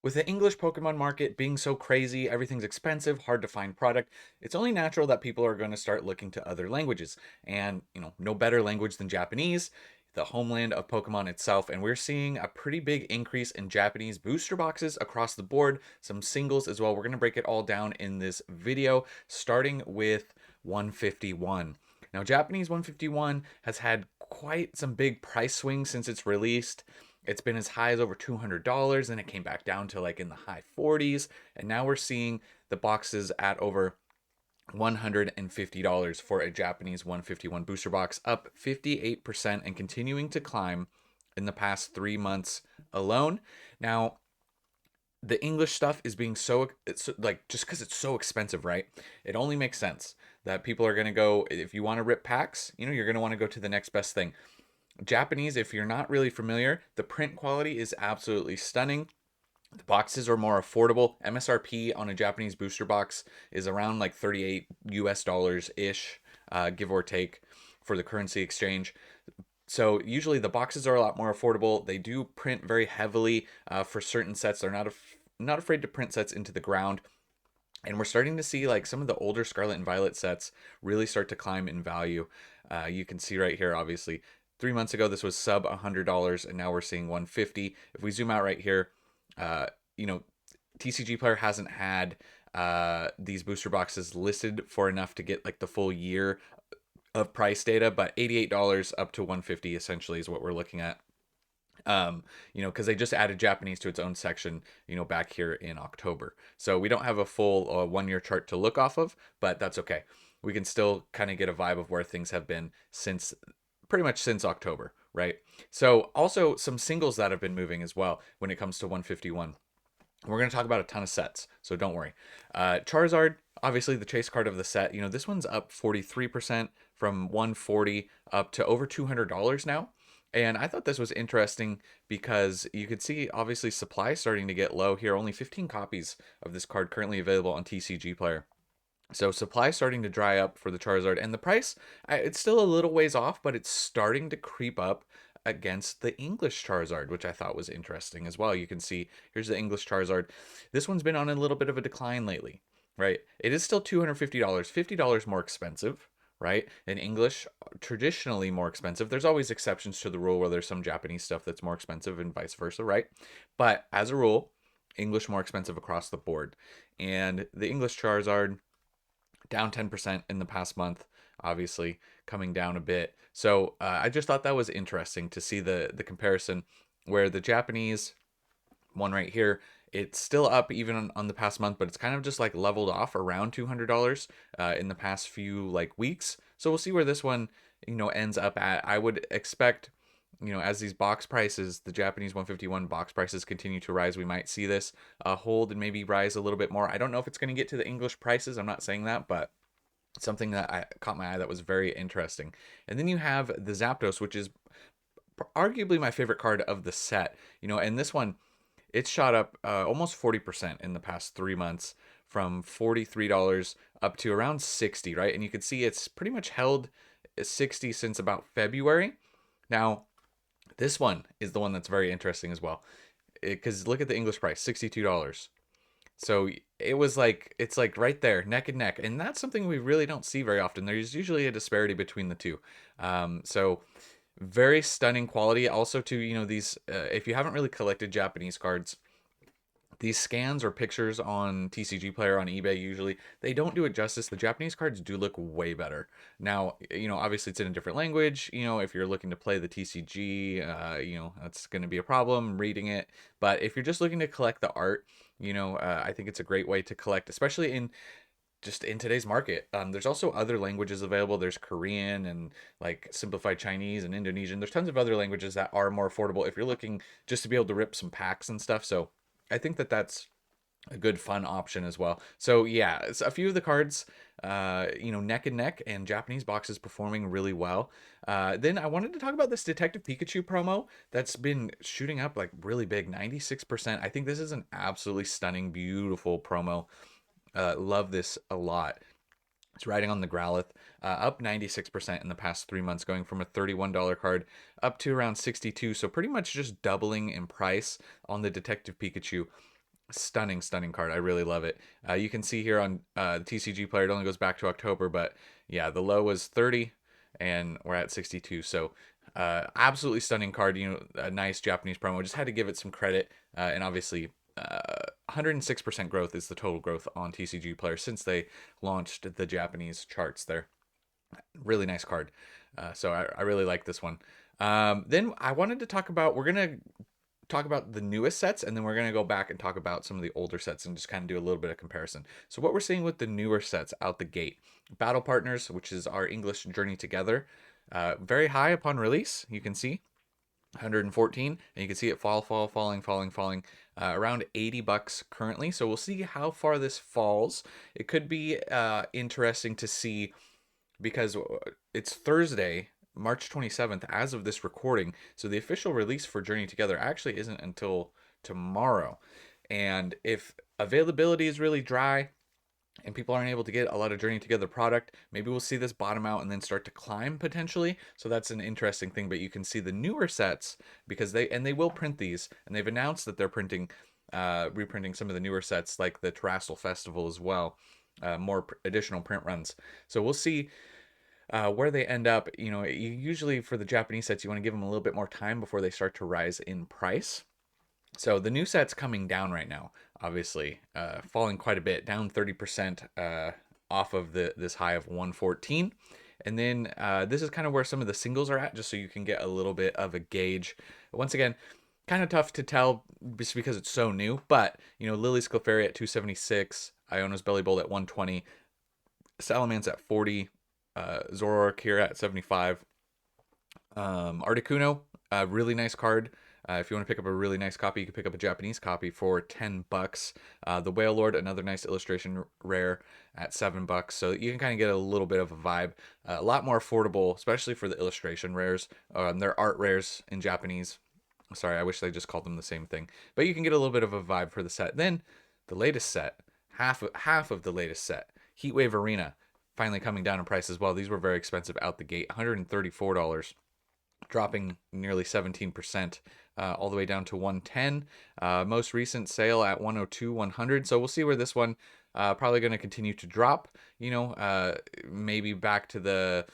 With the English Pokemon market being so crazy, everything's expensive, hard to find product, it's only natural that people are going to start looking to other languages. And, no better language than Japanese, the homeland of Pokemon itself. And we're seeing a pretty big increase in Japanese booster boxes across the board, some singles as well. We're going to break it all down in this video, starting with 151. Now, Japanese 151 has had quite some big price swings since it's released. It's been as high as over $200, and it came back down to like in the high 40s. And now we're seeing the boxes at over $150 for a Japanese 151 booster box, up 58% and continuing to climb in the past 3 months alone. Now, the English stuff is being so it's like just because it's so expensive, right? It only makes sense that people are going to go, if you want to rip packs, you're going to want to go to the next best thing. Japanese, if you're not really familiar, the print quality is absolutely stunning. The boxes are more affordable. MSRP on a Japanese booster box is around like 38 US dollars ish, give or take, for the currency exchange. So usually the boxes are a lot more affordable. They do print very heavily for certain sets. They're not afraid to print sets into the ground. And we're starting to see like some of the older Scarlet and Violet sets really start to climb in value. You can see right here, obviously, 3 months ago this was sub $100, and now we're seeing 150. If we zoom out right here, uh, you know, TCG Player hasn't had these booster boxes listed for enough to get like the full year of price data, but $88 up to 150 essentially is what we're looking at. Because they just added Japanese to its own section, back here in October. So we don't have a full 1 year chart to look off of, but that's okay. We can still kind of get a vibe of where things have been since pretty much since October, right? So also some singles that have been moving as well when it comes to 151. We're going to talk about a ton of sets, so don't worry. Charizard, obviously the chase card of the set. This one's up 43% from 140 up to over $200 now. And I thought this was interesting because you could see obviously supply starting to get low here. Only 15 copies of this card currently available on TCG Player. So supply starting to dry up for the Charizard, and the price, it's still a little ways off, but it's starting to creep up against the English Charizard, which I thought was interesting as well. You can see here's the English Charizard. This one's been on a little bit of a decline lately, right? It is still $250, $50 more expensive, right? In English, traditionally more expensive. There's always exceptions to the rule where there's some Japanese stuff that's more expensive and vice versa, right? But as a rule, English more expensive across the board. And the English Charizard down 10% in the past month, obviously coming down a bit. So I just thought that was interesting to see the comparison where the Japanese one right here, it's still up even on the past month, but it's kind of just like leveled off around $200 in the past few like weeks. So we'll see where this one, ends up at. I would expect, as these box prices, the Japanese 151 box prices continue to rise, we might see this hold and maybe rise a little bit more. I don't know if it's going to get to the English prices. I'm not saying that, but something that I caught my eye that was very interesting. And then you have the Zapdos, which is arguably my favorite card of the set. And this one, it's shot up almost 40% in the past 3 months, from $43 up to around 60, right? And you can see it's pretty much held 60 since about February. Now, this one is the one that's very interesting as well, because look at the English price, $62. So it's like right there, neck and neck, and that's something we really don't see very often. There's usually a disparity between the two. So very stunning quality. Also, to these, if you haven't really collected Japanese cards, these scans or pictures on TCG Player on eBay, usually they don't do it justice. The Japanese cards do look way better. Now, obviously it's in a different language. If you're looking to play the TCG, that's going to be a problem reading it. But if you're just looking to collect the art, I think it's a great way to collect, especially in today's market. There's also other languages available. There's Korean and like simplified Chinese and Indonesian. There's tons of other languages that are more affordable if you're looking just to be able to rip some packs and stuff. So I think that's a good fun option as well. So yeah, it's a few of the cards, neck and neck, and Japanese boxes performing really well. Then I wanted to talk about this Detective Pikachu promo that's been shooting up like really big, 96%. I think this is an absolutely stunning, beautiful promo. Love this a lot. It's riding on the Growlithe, up 96% in the past 3 months, going from a $31 card up to around 62. So pretty much just doubling in price on the Detective Pikachu. Stunning card. I really love it. You can see here on the TCG player, it only goes back to October, but yeah, the low was 30 and we're at 62. So absolutely stunning card. A nice Japanese promo. Just had to give it some credit. And obviously, 106% growth is the total growth on TCG player since they launched the Japanese charts there. Really nice card. So I really like this one. Then I wanted to talk about, we're going to talk about the newest sets, and then we're going to go back and talk about some of the older sets and just kind of do a little bit of comparison. So what we're seeing with the newer sets out the gate, Battle Partners, which is our English Journey Together, very high upon release. You can see 114, and you can see it falling, around $80 currently. So we'll see how far this falls. It could be interesting to see because it's Thursday, March 27th, as of this recording. So the official release for Journey Together actually isn't until tomorrow. And if availability is really dry and people aren't able to get a lot of Journey Together product, maybe we'll see this bottom out and then start to climb potentially. So that's an interesting thing. But you can see the newer sets, because they will print these, and they've announced that they're reprinting some of the newer sets like the Terrastal Festival as well. More additional print runs. So we'll see where they end up. Usually for the Japanese sets, you want to give them a little bit more time before they start to rise in price. So the new set's coming down right now, obviously, falling quite a bit, down 30% off of this high of 114. And then this is kind of where some of the singles are at, just so you can get a little bit of a gauge. Once again, kind of tough to tell just because it's so new, but Lily's Clefairy at 276, Iona's Belly Bowl at 120, Salamence at 40, Zoroark here at 75. Articuno, a really nice card. If you want to pick up a really nice copy, you can pick up a Japanese copy for $10. The Whale Lord, another nice illustration rare at $7. So you can kind of get a little bit of a vibe. A lot more affordable, especially for the illustration rares. They're art rares in Japanese. Sorry, I wish they just called them the same thing. But you can get a little bit of a vibe for the set. Then the latest set, half of the latest set, Heatwave Arena, finally coming down in price as well. These were very expensive out the gate, $134, dropping nearly 17%, all the way down to 110. Most recent sale at 102, 100. So we'll see where this one probably going to continue to drop. Maybe back to the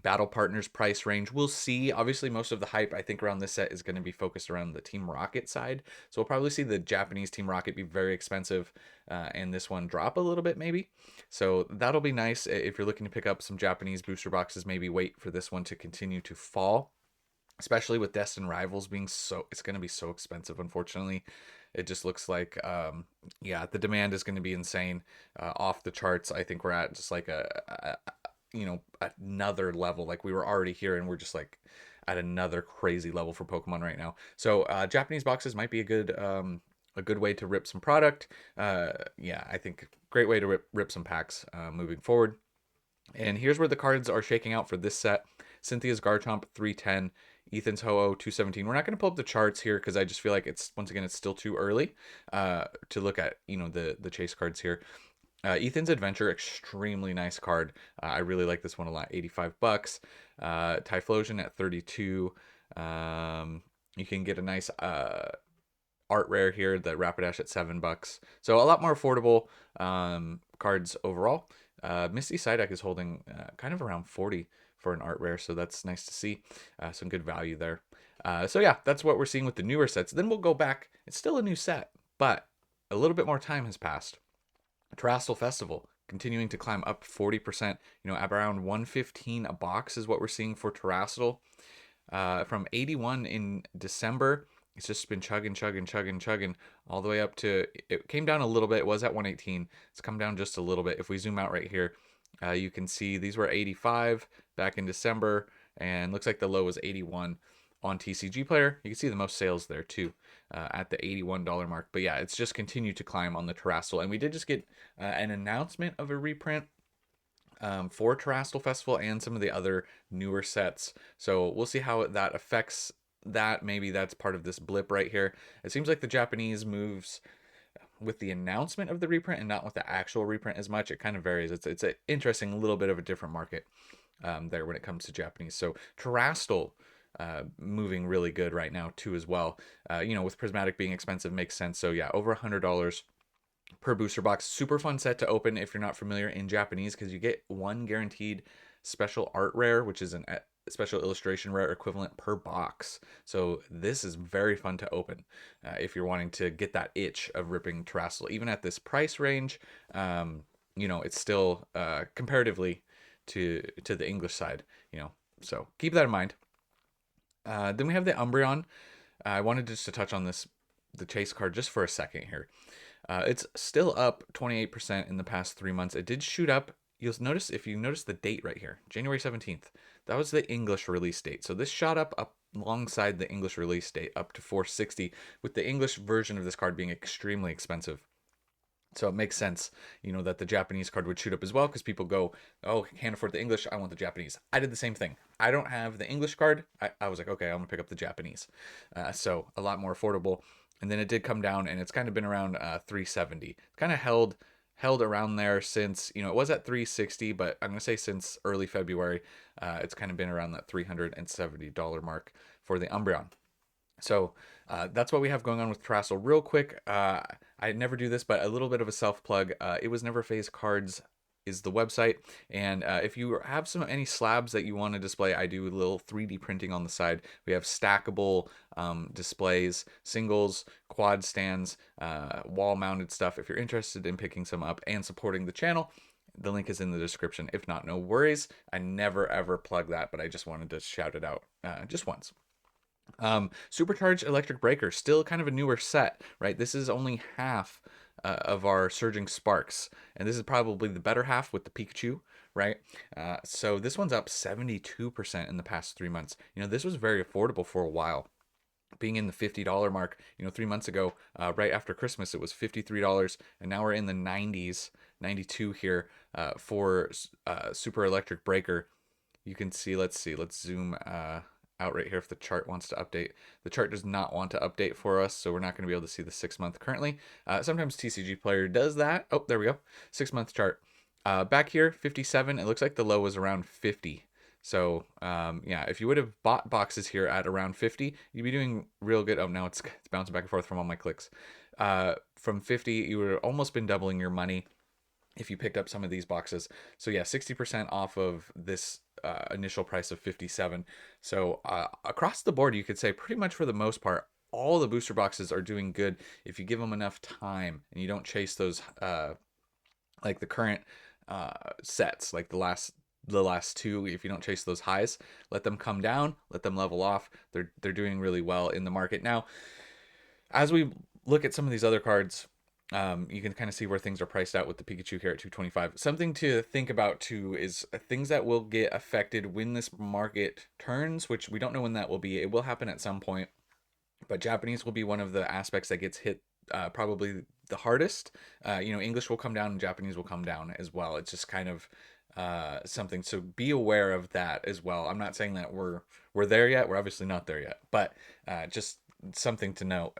Battle Partners price range. We'll see. Obviously, most of the hype, I think, around this set is going to be focused around the Team Rocket side. So we'll probably see the Japanese Team Rocket be very expensive, and this one drop a little bit maybe. So that'll be nice if you're looking to pick up some Japanese booster boxes. Maybe wait for this one to continue to fall, especially with Destined Rivals being it's going to be so expensive, unfortunately. It just looks like, the demand is going to be insane, off the charts. I think we're at just like another level. Like we were already here and we're just like at another crazy level for Pokemon right now. So Japanese boxes might be a good way to rip some product. I think great way to rip some packs moving forward. And here's where the cards are shaking out for this set. Cynthia's Garchomp 310, Ethan's Ho-Oh 217. We're not going to pull up the charts here because I just feel like it's still too early to look at the chase cards here. Ethan's Adventure, extremely nice card. I really like this one a lot. $85. Typhlosion at 32. You can get a nice art rare here, the Rapidash at $7. So a lot more affordable cards overall. Misty Psyduck is holding kind of around 40 for an art rare, so that's nice to see. Some good value there. So yeah, that's what we're seeing with the newer sets. Then we'll go back. It's still a new set, but a little bit more time has passed. Terrastal Festival continuing to climb up 40%. At around 115 a box is what we're seeing for Terrastal. From 81 in December, it's just been chugging all the way up to, it came down a little bit. It was at 118. It's come down just a little bit. If we zoom out right here, you can see these were 85 back in December, and looks like the low was 81 on TCG Player. You can see the most sales there too, at the $81 mark. But yeah, it's just continued to climb on the Terrastal, and we did just get an announcement of a reprint for Terrastal Festival and some of the other newer sets. So we'll see how that affects that. Maybe that's part of this blip right here. It seems like the Japanese moves with the announcement of the reprint and not with the actual reprint as much. It kind of varies. It's an interesting little bit of a different market there when it comes to Japanese. So Terrastal, moving really good right now too as well. With prismatic being expensive makes sense. So yeah, over $100 per booster box. Super fun set to open if you're not familiar in Japanese, because you get one guaranteed special art rare, which is a special illustration rare equivalent per box. So this is very fun to open if you're wanting to get that itch of ripping Terrestrial. Even at this price range, it's still comparatively to the English side. So keep that in mind. Then we have the Umbreon. I wanted just to touch on the chase card just for a second here. It's still up 28% in the past 3 months. It did shoot up. You'll notice, if you notice the date right here, January 17th, that was the English release date. So this shot up alongside the English release date up to 460, with the English version of this card being extremely expensive. So it makes sense, that the Japanese card would shoot up as well, because people go, oh, can't afford the English, I want the Japanese. I did the same thing. I don't have the English card. I was like, okay, I'm gonna pick up the Japanese. So a lot more affordable. And then it did come down, and it's kind of been around 370. It's kind of held around there since, it was at 360, but I'm gonna say since early February, it's kind of been around that $370 mark for the Umbreon. So that's what we have going on with Terrassel. Real quick, I never do this, but a little bit of a self plug. It Was Never Phase Cards is the website, and if you have any slabs that you want to display, I do a little 3D printing on the side. We have stackable displays, singles, quad stands, wall mounted stuff. If you're interested in picking some up and supporting the channel, the link is in the description. If not, no worries. I never ever plug that, but I just wanted to shout it out just once. Supercharged Electric Breaker, still kind of a newer set, right? This is only half of our Surging Sparks, and this is probably the better half with the Pikachu, right? So this one's up 72% in the past 3 months. This was very affordable for a while, being in the $50 mark. 3 months ago, right after Christmas, it was $53, and now we're in the 90s, 92 here for Super Electric Breaker. You can see, let's zoom out right here if the chart wants to update. The chart does not want to update for us, so we're not going to be able to see the 6-month currently. Sometimes TCG Player does that. Oh, there we go. 6-month chart. Back here, 57. It looks like the low was around 50. So, yeah, if you would have bought boxes here at around 50, you'd be doing real good. Oh, now it's bouncing back and forth from all my clicks. From 50, you would have almost been doubling your money if you picked up some of these boxes. So yeah, 60% off of this initial price of 57. So across the board, you could say pretty much for the most part, all the booster boxes are doing good if you give them enough time and you don't chase those like the current sets, like the last two. If you don't chase those highs, let them come down, let them level off. They're doing really well in the market now. As we look at some of these other cards, you can kind of see where things are priced out with the Pikachu here at 225. Something to think about too is things that will get affected when this market turns, which we don't know when that will be. It will happen at some point, but Japanese will be one of the aspects that gets hit probably the hardest. English will come down and Japanese will come down as well. It's just kind of something, so be aware of that as well. I'm not saying that we're there yet. We're obviously not there yet, but just something to know,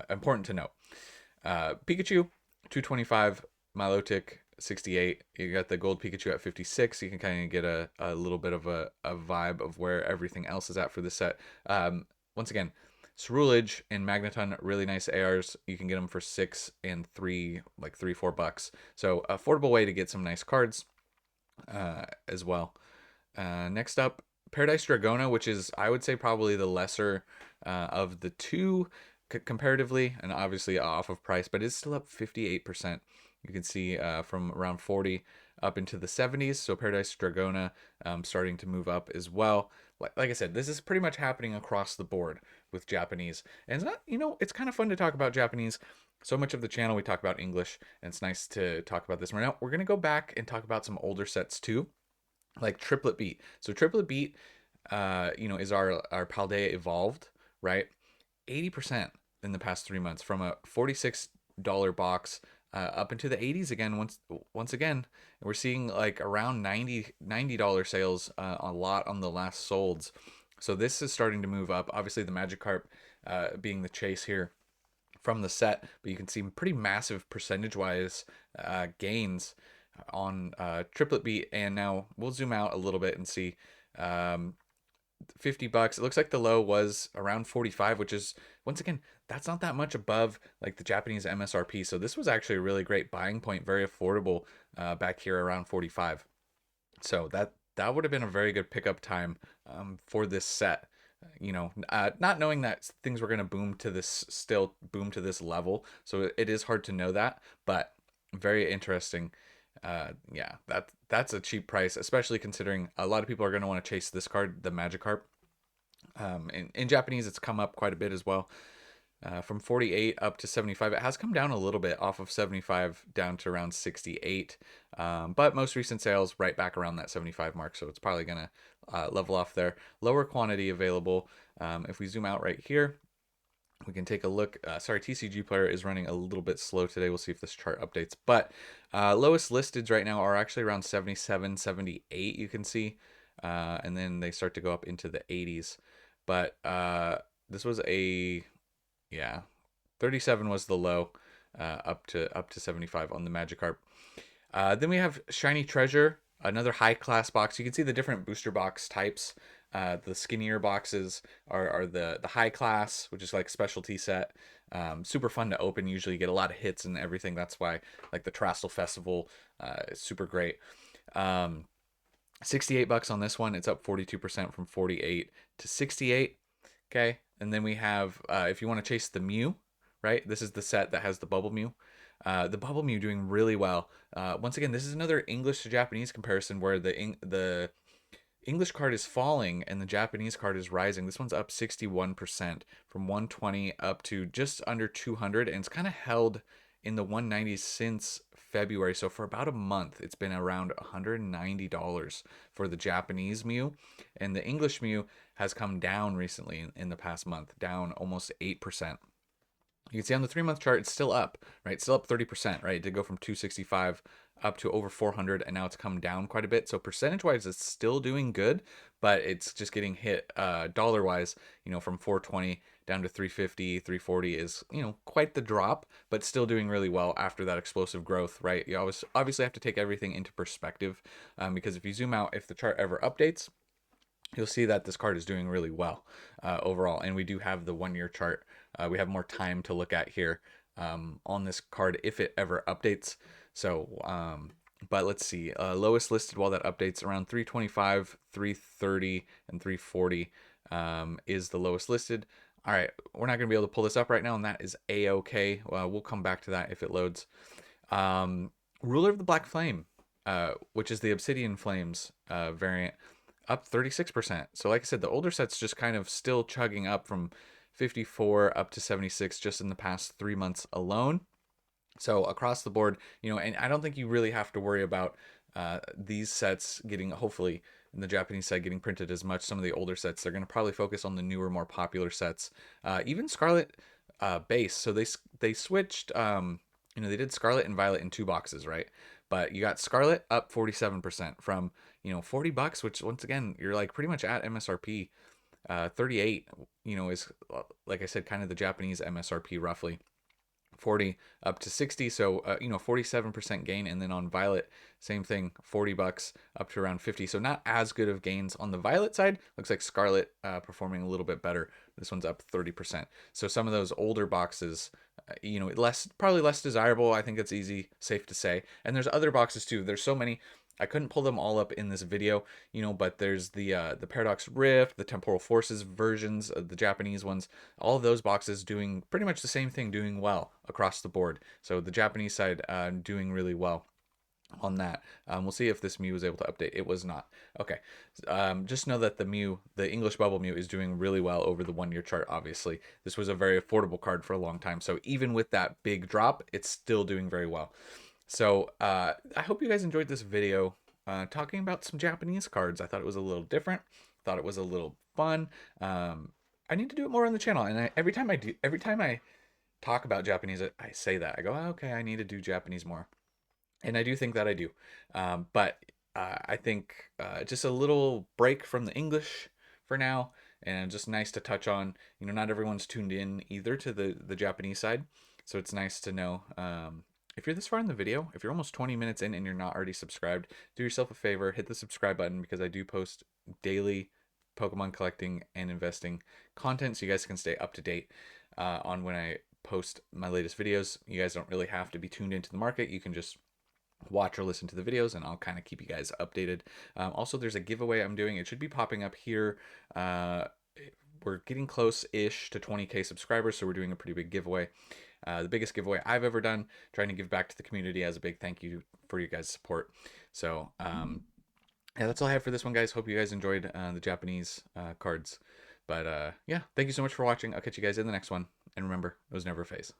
important to note. Pikachu 225, Milotic 68. You got the gold Pikachu at 56. You can kind of get a little bit of a vibe of where everything else is at for this set. Once again, Cerulege and Magneton, really nice ARs. You can get them for $6 and $3, like $3-4. So affordable way to get some nice cards as well. Next up, Paradise Dragona, which is, I would say, probably the lesser of the two comparatively, and obviously off of price, but it's still up 58%. You can see from around 40 up into the 70s. So Paradise Dragona starting to move up as well. Like I said, this is pretty much happening across the board with Japanese. And it's not, it's kind of fun to talk about Japanese. So much of the channel we talk about English, and it's nice to talk about this. Right now, we're going to go back and talk about some older sets too, like Triplet Beat. So Triplet Beat, is our Paldea Evolved, right? 80% in the past 3 months, from a $46 box up into the 80s again. Once again, we're seeing like around $90 sales, a lot on the last solds. So this is starting to move up. Obviously the Magikarp being the chase here from the set, but you can see pretty massive percentage wise gains on Triplet Beat. And now we'll zoom out a little bit and see $50. It looks like the low was around 45, which is, once again, that's not that much above like the Japanese MSRP. So this was actually a really great buying point, very affordable back here around 45. So that would have been a very good pickup time for this set. Not knowing that things were going to still boom to this level. So it is hard to know that, but very interesting. Yeah, that's a cheap price, especially considering a lot of people are going to want to chase this card, the Magikarp. In Japanese, it's come up quite a bit as well. From 48 up to 75. It has come down a little bit off of 75 down to around 68. But most recent sales right back around that 75 mark. So it's probably going to level off there. Lower quantity available. If we zoom out right here, we can take a look. Sorry, TCG Player is running a little bit slow today. We'll see if this chart updates. But lowest listeds right now are actually around 77, 78, you can see. And then they start to go up into the 80s. But this was yeah, 37 was the low, up to 75 on the Magikarp. Then we have Shiny Treasure, another high class box. You can see the different booster box types. The skinnier boxes are the high class, which is like specialty set. Super fun to open. Usually you get a lot of hits and everything. That's why like the Trastle Festival is super great. $68 on this one. It's up 42% from 48 to 68. Okay. And then we have, if you want to chase the Mew, right? This is the set that has the Bubble Mew. The Bubble Mew doing really well. Once again, this is another English to Japanese comparison where the English card is falling and the Japanese card is rising. This one's up 61% from 120 up to just under 200, and it's kind of held in the 190s since February. So for about a month, it's been around $190 for the Japanese Mew, and the English Mew has come down recently in the past month, down almost 8%. You can see on the 3-month chart, it's still up, right? It's still up 30%, right? It did go from 265 up to over 400, and now it's come down quite a bit. So percentage-wise, it's still doing good, but it's just getting hit dollar-wise, from 420 down to 350, 340 is, quite the drop, but still doing really well after that explosive growth, right? You always obviously have to take everything into perspective, because if you zoom out, if the chart ever updates, you'll see that this card is doing really well overall. And we do have the 1-year chart. We have more time to look at here on this card if it ever updates. So, but let's see. Lowest listed while that updates around 325, 330, and 340 is the lowest listed. All right, we're not going to be able to pull this up right now, and that is A-OK. We'll come back to that if it loads. Ruler of the Black Flame, which is the Obsidian Flames variant, up 36%. So like I said, the older set's just kind of still chugging up from 54 up to 76 just in the past 3 months alone. So across the board, and I don't think you really have to worry about these sets getting, hopefully, in the Japanese side getting printed as much. Some of the older sets, they're going to probably focus on the newer, more popular sets. Even Scarlet base. So they switched, they did Scarlet and Violet in 2 boxes, right? But you got Scarlet up 47% from, $40, which once again, you're like pretty much at MSRP. 38, is, like I said, kind of the Japanese MSRP roughly. 40 up to 60, so 47% gain. And then on Violet, same thing, $40 up to around 50. So not as good of gains on the Violet side. Looks like Scarlet performing a little bit better. This one's up 30%. So some of those older boxes, probably less desirable. I think it's safe to say. And there's other boxes too. There's so many. I couldn't pull them all up in this video, but there's the Paradox Rift, the Temporal Forces versions of the Japanese ones. All of those boxes doing pretty much the same thing, doing well across the board. So the Japanese side doing really well on that. We'll see if this Mew was able to update. It was not. Okay. Just know that the English Bubble Mew is doing really well over the 1-year chart, obviously. This was a very affordable card for a long time. So even with that big drop, it's still doing very well. So I hope you guys enjoyed this video talking about some Japanese cards. I thought it was a little different. Thought it was a little fun. I need to do it more on the channel. And every time I talk about Japanese, I say that. I go, oh, okay, I need to do Japanese more. And I do think that I do. But I think just a little break from the English for now. And just nice to touch on, not everyone's tuned in either to the Japanese side. So it's nice to know. If you're this far in the video, if you're almost 20 minutes in and you're not already subscribed, do yourself a favor, hit the subscribe button, because I do post daily Pokemon collecting and investing content, so you guys can stay up to date on when I post my latest videos. You guys don't really have to be tuned into the market. You can just watch or listen to the videos, and I'll kind of keep you guys updated. Also, there's a giveaway I'm doing. It should be popping up here. We're getting close-ish to 20K subscribers, so we're doing a pretty big giveaway. The biggest giveaway I've ever done, trying to give back to the community as a big thank you for you guys' support. So, yeah, that's all I have for this one, guys. Hope you guys enjoyed the Japanese cards. But yeah, thank you so much for watching. I'll catch you guys in the next one. And remember, it was never a phase.